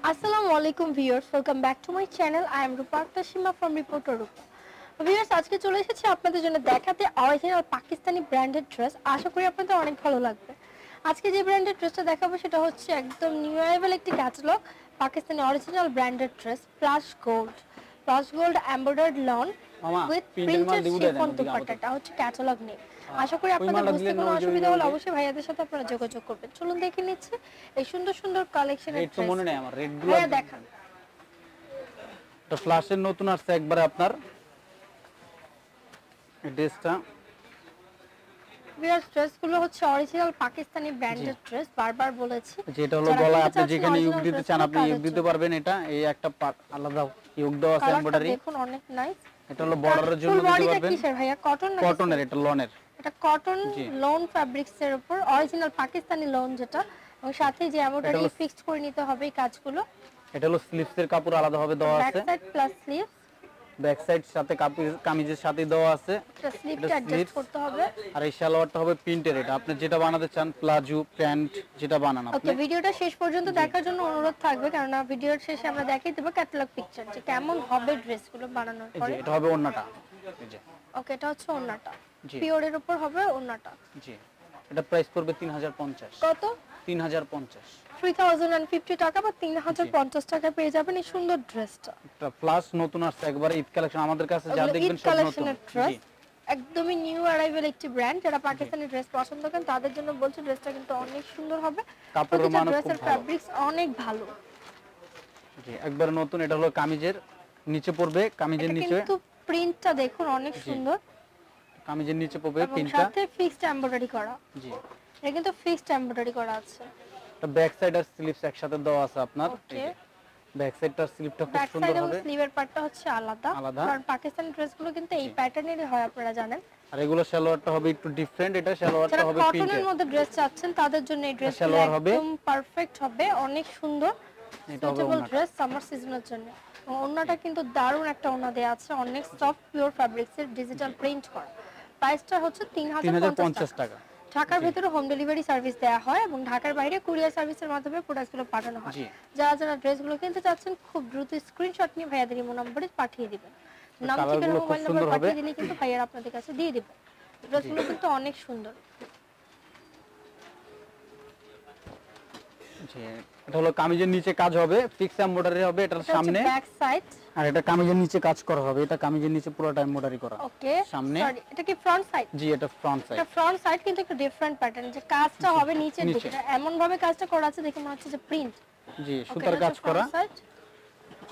আসসালামু আলাইকুম viewers, welcome back to my channel. I am Rupakta Seema from reporter Rupa. Viewers, আজকে চলে এসেছি আপনাদের জন্য দেখাতে অরিজিনাল পাকিস্তানি ব্র্যান্ডেড ড্রেস। আশা করি আপনাদের অনেক ভালো লাগবে। আজকে যে ব্র্যান্ডেড ড্রেসটা দেখাবো সেটা হচ্ছে একদম নিউ অ্যারাইভাল একটি catalogue Pakistani original branded dress plus gold embroidered lawn with printed chiffon দুপাট্টাটা হচ্ছে ক্যাটালগ নেম। আশা করি আপনাদের বুঝতে কোনো অসুবিধা হলে অবশ্যই ভাইয়াদের সাথে আপনারা যোগাযোগ করবেন। চলুন দেখে নিচ্ছি এই সুন্দর সুন্দর কালেকশনের ড্রেস। মনে নেই আমার রেড গুলো দেখান। এটা ফ্ল্যাশের নতুন আসছে একবারে আপনার এই ড্রেসটা। ভিউয়ার্স, ড্রেসগুলো হচ্ছে অরিজিনাল পাকিস্তানি ব্র্যান্ডেড ড্রেস, বারবার বলেছি। যেটা হলো গলা, আপনি যেখানে ইউক দিতে চান আপনি ইউক দিতে পারবেন। এটা এই একটা পার্ট আলাদা ইউক দেওয়া আছে এমব্রয়ডারি, দেখুন অনেক নাইস। এটা হলো বর্ডারের জন্য দিতে পারবেন। এটা কিসের ভাইয়া? কটন না কটনের? এটা লনের। এটা কটন লোন ফ্যাব্রিক্স এর উপর অরিজিনাল পাকিস্তানি লোন যেটা, এবং সাথে যে এমব্রয়ডারি ফিক্সড করে নিতে হবে এই কাজগুলো। এটা হলো স্লিভস এর কাপড় আলাদা হবে দেওয়া আছে, back side plus sleeve, back side সাথে কামিজের সাথে দেওয়া আছে। এটা স্লিভটা অ্যাডজাস্ট করতে হবে। আর এই সালোয়ারটা হবে প্রিন্টের। এটা আপনি যেটা বানাতে চান, প্লাজো প্যান্ট যেটা বানান আপনি। ওকে, ভিডিওটা শেষ পর্যন্ত দেখার জন্য অনুরোধ থাকবে, কারণ ভিডিওর শেষে আমরা দেখিয়ে দেব ক্যাটালগ পিকচার যে কেমন হবে ড্রেসগুলো বানানোর পরে। এটা হবে ওন্নাটা। এই যে ওকে, এটা হচ্ছে ওন্নাটা, পিওরের উপর হবে ওন্নাটা। জি, এটা প্রাইস পড়বে 3050। কত? 3050। 3050 টাকা বা 3050 টাকা পেয়ে যাবেন এই সুন্দর ড্রেসটা। এটা প্লাস নতুন আসছে একবারে ঈদ কালেকশন আমাদের কাছে, যা দেখবেন সব নতুন। জি, একদমই নিউ অ্যারাইভাল একটি ব্র্যান্ড। যারা পাকিস্তানি ড্রেস পছন্দ করেন তাদের জন্য বলছি ড্রেসটা কিন্তু অনেক সুন্দর হবে। কাপড়ের মান খুব ভালো, ফ্যাব্রিক্স অনেক ভালো। জি, একবারে নতুন। এটা হলো কামিজের নিচে পড়বে, কামিজের নিচে কিন্তু প্রিন্টটা দেখুন অনেক সুন্দর। কামিজের নিচে পড়বে প্রিন্টটা, সাথে ফিক্সড এমব্রয়ডারি করা। জি, এটা কিন্তু ফিক্সড এমব্রয়ডারি করা আছে। এটা ব্যাক সাইড আর স্লিভস একসাথে দেওয়া আছে আপনার। ব্যাক সাইডটার স্লিভটা খুব সুন্দর হবে। স্লিভের পার্টটা হচ্ছে আলাদা, কারণ পাকিস্তানি ড্রেসগুলো কিন্তু এই প্যাটার্নেরই হয়, আপনারা জানেন। আর এগুলো সালোয়ারটা হবে একটু ডিফারেন্ট। এটা সালোয়ারটা হবে প্রিন্টের। কটনের মধ্যে ড্রেস চাচ্ছেন তাদের জন্য এই ড্রেসটা একদম পারফেক্ট হবে, অনেক সুন্দর। এটা হবে ড্রেস সামার সিজনের জন্য। ওন্নাটা কিন্তু দারুণ একটা ওন্না দেয়া আছে, অনেক সফট পিওর ফ্যাব্রিক্স এর ডিজিটাল প্রিন্ট করা। প্রাইসটা হচ্ছে 3050 টাকা। ঢাকার ভিতরে হোম ডেলিভারি সার্ভিস দেয়া হয় এবং ঢাকার বাইরে কুরিয়ার সার্ভিসের মাধ্যমে প্রোডাক্টগুলো পাঠানো হয়। যারা যারা ড্রেসগুলো কিনতে চাচ্ছেন খুব দ্রুত স্ক্রিনশট নিয়ে ভাইয়াদের ইমো নম্বরে পাঠিয়ে দিবেন। নাম, ঠিকানা, মোবাইল নাম্বার পাঠিয়ে দিলে কিন্তু ভাইয়ারা আপনাদের কাছে দিয়ে দিবেন। ড্রেসগুলো কিন্তু অনেক সুন্দর। জি, এটা হলো কামিজের নিচে কাজ হবে, ফিক্স এমব্রয়ডারি হবে এটার সামনে, ব্যাক সাইড। আর এটা কামিজের নিচে কাজ করা হবে। এটা কামিজের নিচে পুরোটা এমব্রয়ডারি করা। ওকে, সামনে সরি, এটা কি ফ্রন্ট সাইড? জি, এটা ফ্রন্ট সাইড। এটা ফ্রন্ট সাইড কিন্তু একটু ডিফারেন্ট প্যাটার্ন, যে কাজটা হবে নিচের দিকে, এমন ভাবে কাজটা করা আছে দেখে মনে হচ্ছে যে প্রিন্ট। জি, সুতার কাজ করা।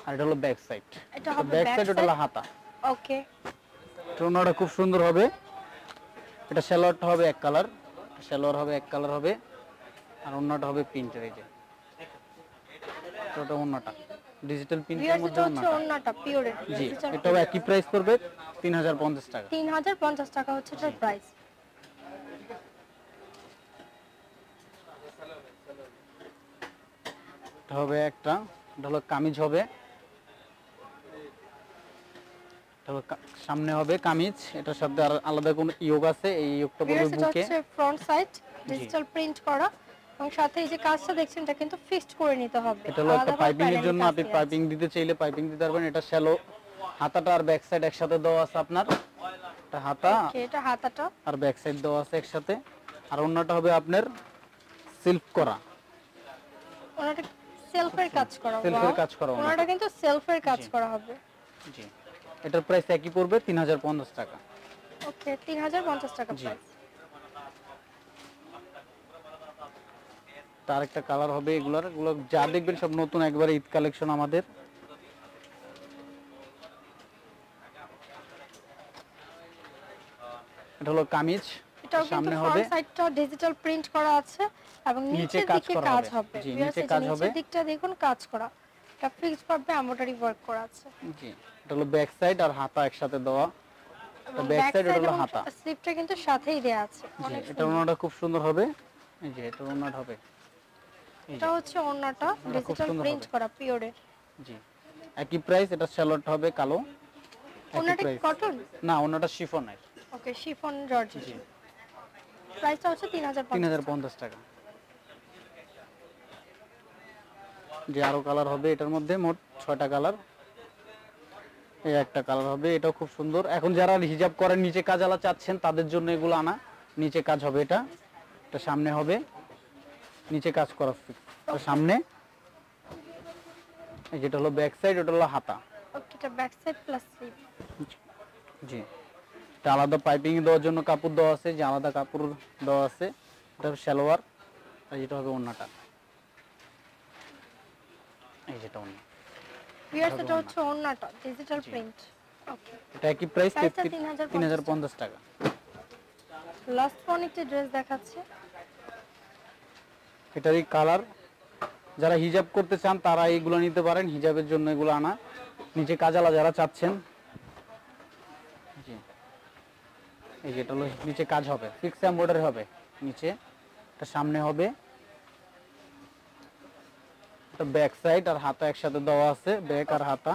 আর এটা হলো ব্যাক সাইড। এটা হবে ব্যাক সাইড, ওটা হলো হাতা। ওকে, টোনাটা খুব সুন্দর হবে। এটা সালোয়ারটা হবে এক কালার, সালোয়ার হবে এক কালার হবে, আর ওন্নাটা হবে প্রিন্টের। এই যে এটা ওন্নাটা ডিজিটাল প্রিন্টের মধ্যে ওন্নাটা পিওরের। জি, এটাও একই প্রাইস পড়বে 3050 টাকা। 3050 টাকা হচ্ছে এটার প্রাইস। এটা হবে একটা, এটা হলো কামিজ হবে, এটা হলো সামনে হবে কামিজ। এটার সাথে আর আলাদা কোনো ইয়োগ আছে, এই ইয়োগটা পড়বে বুকে। এটা হচ্ছে ফ্রন্ট সাইড ডিজিটাল প্রিন্ট করা, এবং সাথে এই যে কাজটা দেখছেন এটা কিন্তু ফিক্সড করে নিতে হবে। এটা হলো একটা পাইপিং এর জন্য, আপনি পাইপিং দিতে চাইলে পাইপিং দিতে পারবেন। এটা শ্যালো হাতাটা আর ব্যাক সাইড একসাথে দেওয়া আছে আপনার। এটা হাতা, এটা হাতাটা আর ব্যাক সাইড দেওয়া আছে একসাথে। আর ওন্নাটা হবে আপনার সেলফ করা, ওনাটা সেলফের কাজ করা, সেলফের কাজ করা, ওনাটা কিন্তু সেলফের কাজ করা হবে। জি, এটার প্রাইস একই পড়বে 3050 টাকা। ওকে, 3050 টাকা প্রাইস। তার একটা কালার হবে। এগুলো যা দেখবেন সব নতুন, একবারে ঈদ কালেকশন আমাদের। এটা হলো কামিজ, সামনে হবে ফ্রন্ট সাইডটা ডিজিটাল প্রিন্ট করা আছে এবং নিচের দিকে কাজ হবে। জি, নিচে কাজ হবে, নিচের দিকটা দেখুন কাজ করা, এটা ফিক্সড ভাবে এমব্রয়ডারি ওয়ার্ক করা আছে। জি, এটা হলো ব্যাক সাইড আর হাতা একসাথে দেওয়া। এটা ব্যাক সাইড, এটা হলো হাতা, স্লিপটা কিন্তু সাথেই দেয়া আছে। অনেক সুন্দর। এটা ওন্নাটা খুব সুন্দর হবে। এই যে এটা ওন্নাটা হবে, এটা হচ্ছে ওন্নাটা ডিজিটাল প্রিন্ট করা পিওরের। জি, একই প্রাইস। এটা সালোয়ারটা হবে কালো। ওন্নাটা কটন না, ওন্নাটা শিফনের। ওকে, শিফন জর্জেট। জি, প্রাইসটা হচ্ছে 3050 টাকা। যে আরো কালার হবে, এটার মধ্যে মোট 6টা কালার। এই একটা কালার হবে, এটাও খুব সুন্দর। এখন যারা হিজাব করেন নিচে কাজালা চাচ্ছেন তাদের জন্য এগুলো আনা। নিচে কাজ হবে, এটা সামনে হবে, নিচে কাজ করা সামনে। এই যেটা হলো ব্যাক সাইড, ওটা হলো হাতা। ওকে, এটা ব্যাক সাইড প্লাস স্লিভ। জি, এটা আলাদা পাইপিং দেওয়ার জন্য কাপড় দেওয়া আছে, যে আলাদা কাপড় দেওয়া আছে। এটা সালোয়ার, আর যেটা হবে ওড়নাটা। এই যেটা ওড়না। ভিউয়ার্স, এটা হচ্ছে ওড়নাটা, ডিজিটাল প্রিন্ট। ওকে, এটা একই প্রাইস, প্রাইসটা 3050 টাকা। লাস্ট ওয়ান একটা ড্রেস দেখাচ্ছে। এটারই কালার, যারা হিজাব করতে চান তারা এইগুলো নিতে পারেন, হিজাবের জন্য এগুলো আনা। নিচে কাজালা যারা চাচ্ছেন, জি এই যেটা হলো নিচে কাজ হবে, ফিক্স এমব্রয়ডারি হবে নিচে। এটা সামনে হবে, এটা ব্যাক সাইড আর হাতা একসাথে দেওয়া আছে, ব্যাক আর হাতা।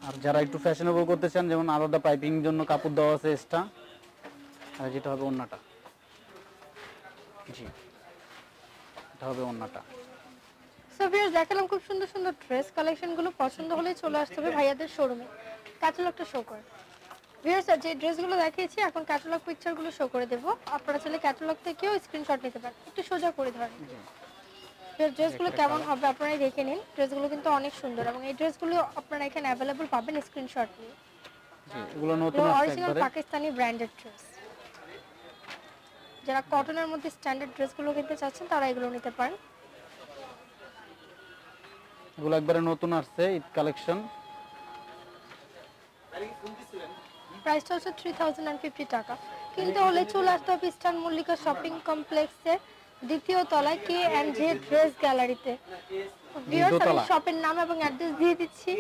আর যারা একটু ফ্যাশনেবল করতে চান, যেমন আলাদা পাইপিং জন্য কাপড় দেওয়া আছে এক্সট্রা। আর যেটা হবে ওড়নাটা, জি এটা হবে ওড়নাটা। সো ভিউয়ার্স, দেখালাম খুব সুন্দর সুন্দর ড্রেস কালেকশনগুলো। পছন্দ হলে চলে আসতে হবে ভাইয়াদের শোরুমে। ক্যাটালগটা শো করে ভিউয়ার্স, যে ড্রেসগুলো দেখিয়েছি এখন ক্যাটালগ পিকচারগুলো শো করে দেবো। আপনারা চাইলে ক্যাটালগ থেকেও স্ক্রিনশট নিতে পারেন। একটু সোজা করে ধরেন। ড্রেসগুলো কেমন হবে আপনারাই দেখে নিন। ড্রেসগুলো কিন্তু অনেক সুন্দর এবং এই ড্রেসগুলো আপনারা এখানে অ্যাভেলেবল পাবেন স্ক্রিনশট নিয়ে। জি, এগুলো নতুন আসছে অরিজিনাল একবারে। Pakistani branded dress. যারা কটনের মধ্যে স্ট্যান্ডার্ড ড্রেসগুলো কিনতে চাচ্ছেন তারা এগুলো নিতে পারেন। এগুলো একবারে নতুন আসছে, ঈদ কালেকশন। প্রাইসটা হচ্ছে 3050 টাকা। কিনতে হলে চলে আসতে হবে ইস্টার্ন মল্লিকা শপিং কমপ্লেক্সে দ্বিতীয় তলায় K&J ড্রেস গ্যালারিতে। ভিউয়ার্স, আমি শপের নাম এবং অ্যাড্রেস দিয়ে দিচ্ছি।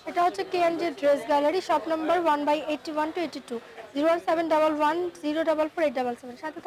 এটা হচ্ছে K&J dress gallery, shop number 1/81 to 82, 01711 044 877। সাথে